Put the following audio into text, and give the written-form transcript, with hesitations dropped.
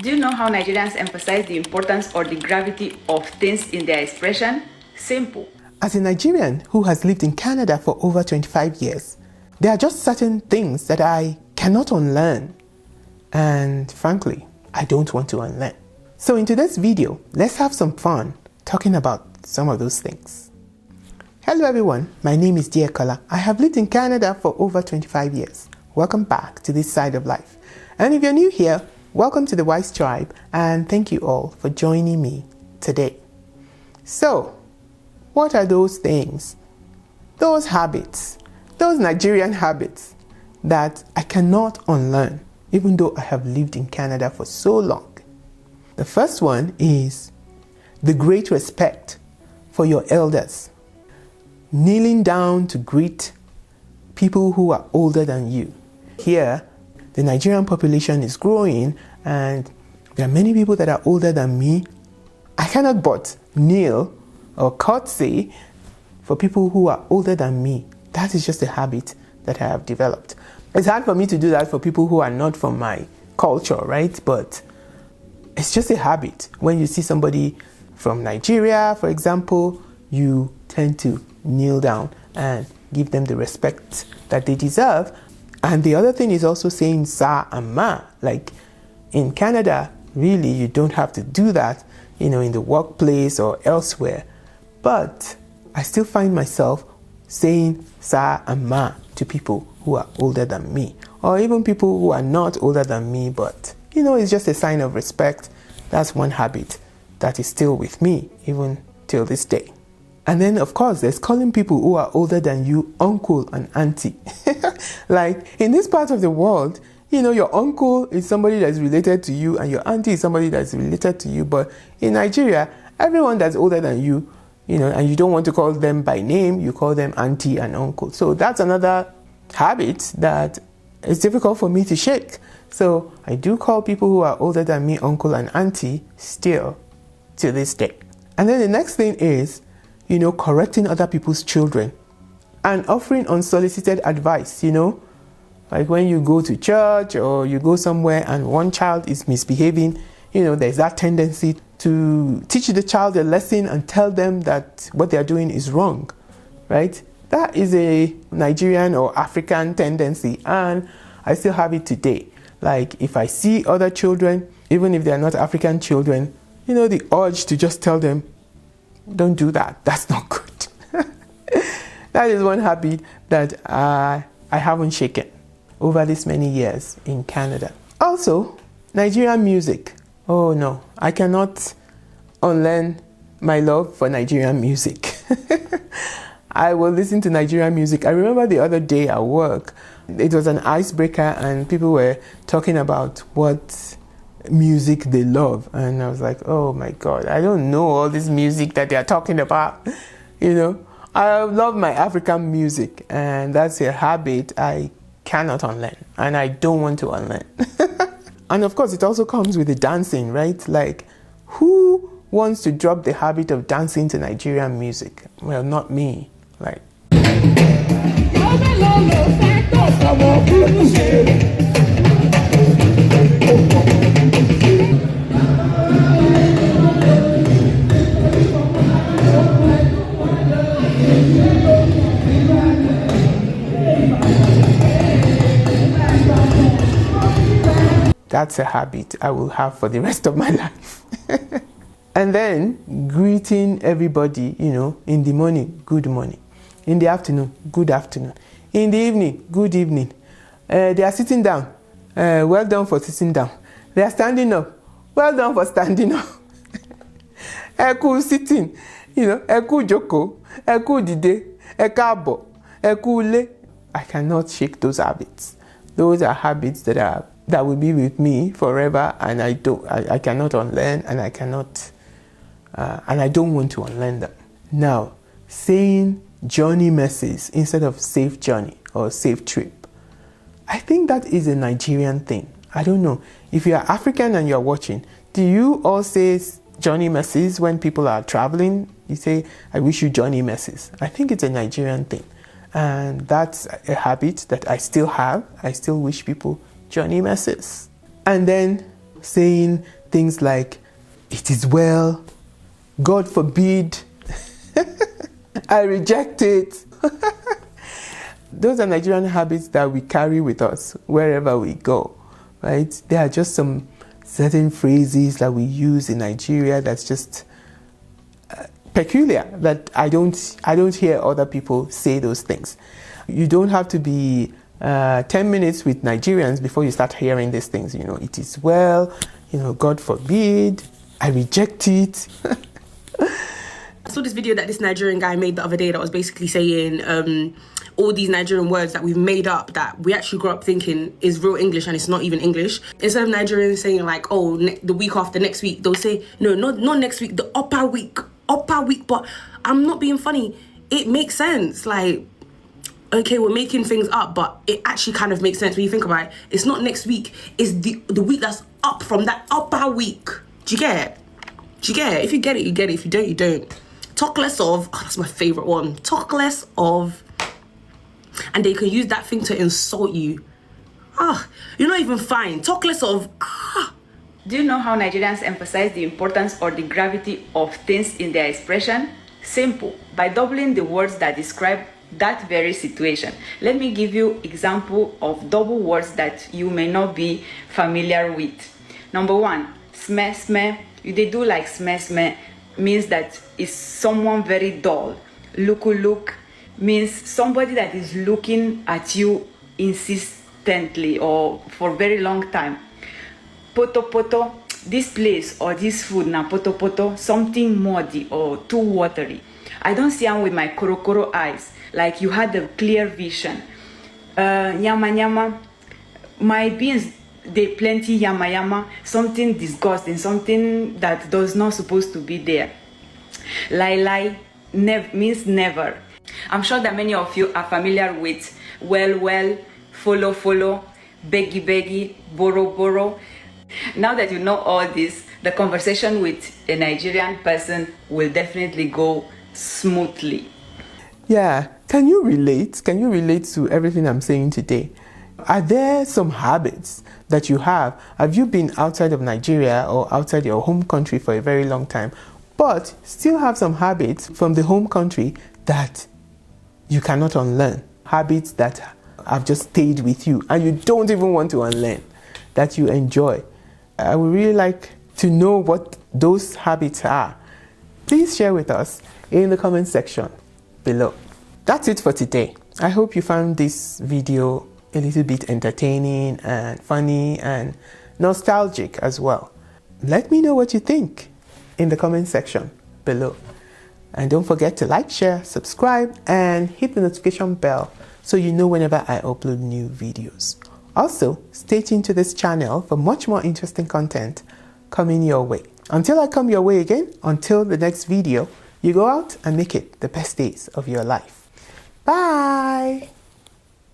Do you know how Nigerians emphasize the importance or the gravity of things in their expression? Simple. As a Nigerian who has lived in Canada for over 25 years, there are just certain things that I cannot unlearn. And frankly, I don't want to unlearn. So in today's video, let's have some fun talking about some of those things. Hello everyone, my name is Kola. I have lived in Canada for over 25 years. Welcome back to this side of life. And if you're new here, welcome to the Wise Tribe, and thank you all for joining me today. So, what are those things, those habits, those Nigerian habits that I cannot unlearn, even though I have lived in Canada for so long? The first one is the great respect for your elders. Kneeling down to greet people who are older than you. Here, the Nigerian population is growing and there are many people that are older than me. I cannot but kneel or curtsy for people who are older than me. That is just a habit that I have developed. It's hard for me to do that for people who are not from my culture, right? But it's just a habit. When you see somebody from Nigeria, for example, you tend to kneel down and give them the respect that they deserve. And the other thing is also saying sir and ma. Like in Canada, really, you don't have to do that, in the workplace or elsewhere. But I still find myself saying sir and ma to people who are older than me, or even people who are not older than me, but it's just a sign of respect. That's one habit that is still with me even till this day. And then, of course, there's calling people who are older than you uncle and auntie. Like, in this part of the world, your uncle is somebody that's related to you and your auntie is somebody that's related to you. But in Nigeria, everyone that's older than you, and you don't want to call them by name, you call them auntie and uncle. So that's another habit that is difficult for me to shake. So I do call people who are older than me uncle and auntie still to this day. And then the next thing is, correcting other people's children and offering unsolicited advice, like when you go to church or you go somewhere and one child is misbehaving, there's that tendency to teach the child a lesson and tell them that what they're doing is wrong, right? That is a Nigerian or African tendency, and I still have it today. Like if I see other children, even if they're not African children, the urge to just tell them, don't do that. That's not good. That is one habit that I haven't shaken over this many years in Canada. Also, Nigerian music. Oh no, I cannot unlearn my love for Nigerian music. I will listen to Nigerian music. I remember the other day at work, it was an icebreaker and people were talking about what music they love, and I was like, oh my god, I don't know all this music that they are talking about. I love my African music, and that's a habit I cannot unlearn and I don't want to unlearn. And of course it also comes with the dancing, right? Like, who wants to drop the habit of dancing to Nigerian music? Well, not me. Like, that's a habit I will have for the rest of my life. And then greeting everybody, in the morning, good morning. In the afternoon, good afternoon. In the evening, good evening. They are sitting down. Well done for sitting down. They are standing up. Well done for standing up. Eku sitting, eku joko, eku dide, ekabo, eku le. I cannot shake those habits. Those are habits that will be with me forever, and I cannot unlearn, and I cannot, and I don't want to unlearn them. Now, saying journey mercies instead of safe journey or safe trip. I think that is a Nigerian thing. I don't know. If you are African and you're watching, do you all say journey mercies when people are traveling? You say, I wish you journey mercies. I think it's a Nigerian thing. And that's a habit that I still have. I still wish people journey mercies. And then saying things like, it is well, God forbid, I reject it. Those are Nigerian habits that we carry with us wherever we go, right? There are just some certain phrases that we use in Nigeria that's just peculiar, that I don't hear other people say those things. You don't have to be 10 minutes with Nigerians before you start hearing these things. You know, it is well, you know, God forbid, I reject it. I saw this video that this Nigerian guy made the other day that was basically saying all these Nigerian words that we've made up that we actually grew up thinking is real English and it's not even English. Instead of Nigerians saying like, oh, the week after next week, they'll say, no, not next week, the upper week. But I'm not being funny. It makes sense. Like, okay, we're making things up, but it actually kind of makes sense when you think about it. It's not next week. It's the week that's up from that upper week. Do you get it? If you get it, you get it. If you don't, you don't. Talk less of, that's my favorite one. Talk less of, and they can use that thing to insult you. You're not even fine. Talk less of, Do you know how Nigerians emphasize the importance or the gravity of things in their expression? Simple, by doubling the words that describe that very situation. Let me give you example of double words that you may not be familiar with. Number one, sme sme. They do like sme sme means that is someone very dull. Look means somebody that is looking at you insistently or for a very long time. Poto, this place or this food na poto, something muddy or too watery. I don't see them with my korokoro eyes, like you had a clear vision. Nyama, my beans, they plenty yama, something disgusting, something that does not supposed to be there. Lie, means never. I'm sure that many of you are familiar with well, follow, beggy, borrow. Now that you know all this, the conversation with a Nigerian person will definitely go smoothly. Yeah, can you relate? Can you relate to everything I'm saying today? Are there some habits that you have? Have you been outside of Nigeria or outside your home country for a very long time, but still have some habits from the home country that you cannot unlearn? Habits that have just stayed with you and you don't even want to unlearn, that you enjoy. I would really like to know what those habits are. Please share with us in the comment section below. That's it for today. I hope you found this video a little bit entertaining and funny and nostalgic as well. Let me know what you think in the comment section below. And don't forget to like, share, subscribe, and hit the notification bell so you know whenever I upload new videos. Also, stay tuned to this channel for much more interesting content coming your way. Until I come your way again, until the next video, you go out and make it the best days of your life. Bye!